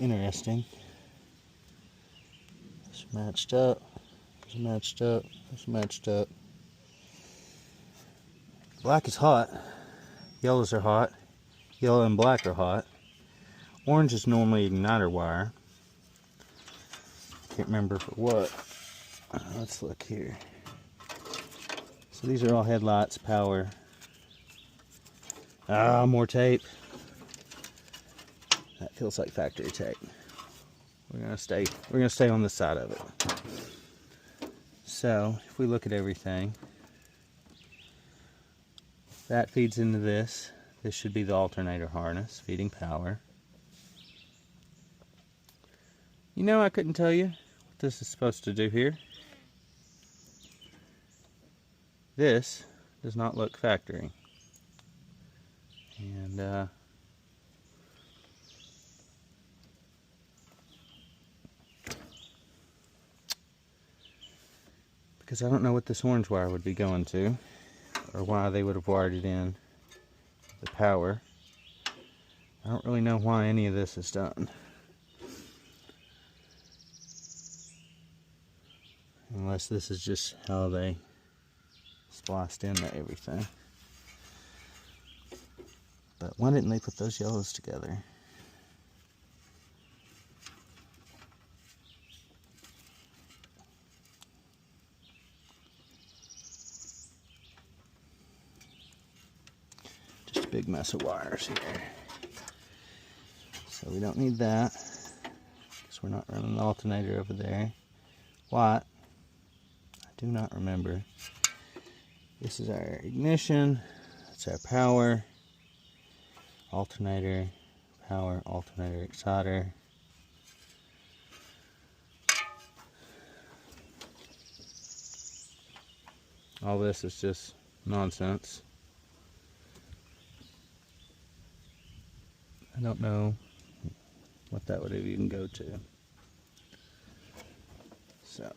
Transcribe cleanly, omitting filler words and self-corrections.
interesting. It's matched up. It's matched up. It's matched up. Black is hot. Yellows are hot. Yellow and black are hot. Orange is normally igniter wire. Can't remember for what. Let's look here. So these are all headlights, power. Ah, more tape. That feels like factory tape. We're gonna stay on this side of it. So if we look at everything, that feeds into this. This should be the alternator harness feeding power. You know, I couldn't tell you what this is supposed to do here. This does not look factory. And because I don't know what this orange wire would be going to, or why they would have wired it in the power. I don't really know why any of this is done. Unless this is just how they spliced into everything. But why didn't they put those yellows together? Just a big mess of wires here. So we don't need that, because we're not running the alternator over there. What? I do not remember. This is our ignition. That's our power. Alternator, power, alternator, exciter. All this is just nonsense. I don't know what that would even go to. So